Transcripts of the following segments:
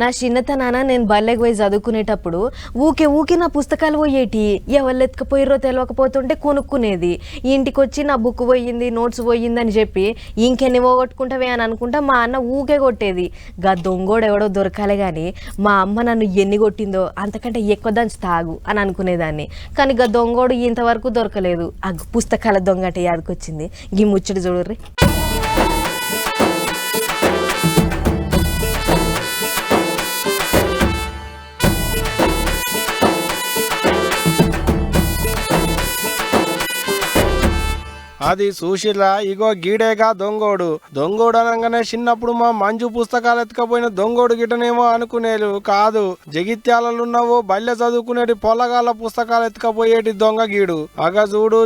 నా చిన్నతనాన నేను బల్లెకి పోయి చదువుకునేటప్పుడు ఊకే నా పుస్తకాలు పోయేటి ఎవరు ఎత్తుకపోయిర్రో తెలియకపోతుంటే కొనుక్కునేది. ఇంటికి వచ్చి నా బుక్ పోయింది, నోట్స్ పోయింది అని చెప్పి ఇంకెన్ని పోగొట్టుకుంటావే అని అనుకుంటా మా అన్న ఊకే కొట్టేది. గా దొంగోడు ఎవడో దొరకాలే కానీ మా అమ్మ నన్ను ఎన్ని కొట్టిందో అంతకంటే ఎక్కువ దంచి తాగు అని అనుకునేదాన్ని. కానీ గా దొంగోడు ఇంతవరకు దొరకలేదు. ఆ పుస్తకాల దొంగ అంటే యాదకొచ్చింది. గీ ముచ్చడి చూడుర్రి. అది సుశీల ఇగో గీడేగా దొంగోడు అనగానే చిన్నప్పుడు మా మంజు పుస్తకాలు ఎత్తుకపోయిన దొంగోడు గిటనేమో అనుకునేలు కాదు. జగిత్యాలలున్నావో బల్లె చదువుకునేటి పొల్లగాళ్ళ పుస్తకాలు ఎత్తుకపోయేటి దొంగ గీడు. అగ చూడు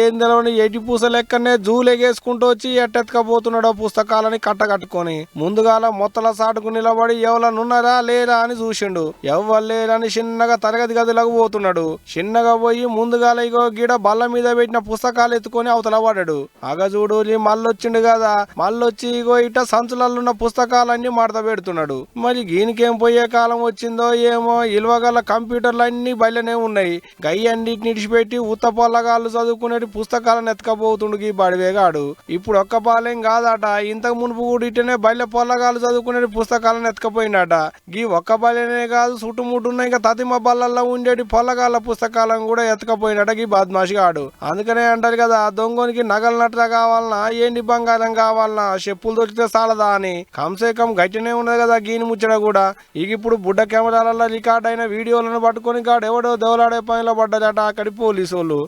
ఏం తెలవని ఎటి పూస లెక్కనే జూలెగేసుకుంటూ వచ్చి ఎట్టెత్తుకపోతున్నాడో పుస్తకాలని కట్టకట్టుకొని ముందుగాల మొత్తల సాటుకు నిలబడి ఎవరనున్నారా లేరా అని చూసిండు. ఎవ్వరు లేరని చిన్నగా తరగతి గదిలోకి పోతున్నాడు. చిన్నగా పోయి ముందుగాల ఇగో గీడ బల్ల మీద పెట్టిన పుస్తకాలు ఎత్తుకొని అవతల పడ్డాడు. అగజూడు మళ్ళొచ్చిండు కదా, మళ్ళొచ్చి ఇగో ఇట సంచులలో పుస్తకాలన్నీ మడత పెడుతున్నాడు. మరి గీనికేం పోయే కాలం వచ్చిందో ఏమో, ఇల్వగల కంప్యూటర్లు అన్ని బయలునే ఉన్నాయి. గయ్యన్నిటిని ఇడిచిపెట్టి ఉత్త పొల్లగాళ్ళు చదువుకునేటి పుస్తకాలను ఎత్తుకపోతుండు గీ బడివేగాడు. ఇప్పుడు ఒక్క పాలేం కాదట, ఇంతకు మునుపు కూడా ఇటనే బయలు పొల్లగాళ్ళు చదువుకునేటి పుస్తకాలను ఎత్తుకపోయిందట. గీ ఒక్క బల్లనే కాదు, చుట్టుముట్టున్న ఇంకా తతిమ బల్లల్లో ఉండేటి పొల్లగాళ్ళ పుస్తకాలను కూడా ఎత్తుకపోయినట గీ బద్మాషిగాడు. అందుకనే అంటారు కదా, దొంగ నగలు నట్ర కావాలన్నా ఏంటి బంగారం కావాలన్నా చెప్పులు దొరికితే చాలదా అని. కంసే కం గట్టినే ఉన్నది కదా గీని ముచ్చట కూడా. ఇక ఇప్పుడు బుడ్డ కెమెరాలలో రికార్డ్ అయిన వీడియోలను పట్టుకొని కాడు ఎవడో దెవలాడే పనిలో పడ్డదట అక్కడి పోలీసు వాళ్ళు.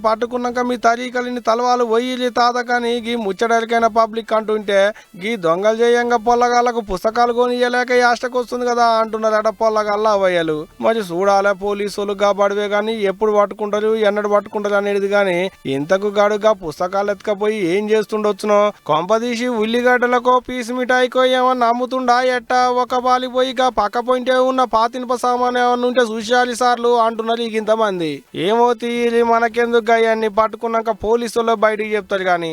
పట్టుకున్నాక మీ తరీకలిని తలవాలు వయ్యి తాత కానీ గీ ముచ్చటరికైన పబ్లిక్ అంటుంటే గీ దొంగలు చేయంగా పొల్లగాళ్ళకు పుస్తకాలు కొనియలేక యాష్టకు వస్తుంది కదా అంటున్నారట పొల్లగాళ్ళ అవయ్యలు. మరి చూడాలే పోలీసు వాళ్ళు కాబడివే కానీ ఎప్పుడు పట్టుకుంటారు ఎన్నడు పట్టుకుంటారు అనేది కానీ ఇంతకు గడుగా పుస్తకాలు ఎత్తుకపోయి ఏం చేస్తుండొచ్చునో. కొంపదీసి ఉల్లిగడ్డలకో పీసు మిఠాయికో ఏమన్నా అమ్ముతుండా ఎట్టా ఒక బాలిపోయి పక్క పోయింటే ఉన్న పాతినప సామాన్ ఏమన్నా ఉంటే చూశాలి సార్లు అంటున్నారు ఇక ఇంతమంది. ఏమో తీరి మనకెందుకు అయ్యాన్ని పట్టుకున్నాక పోలీసు వాళ్ళు బయటికి చెప్తారు కానీ.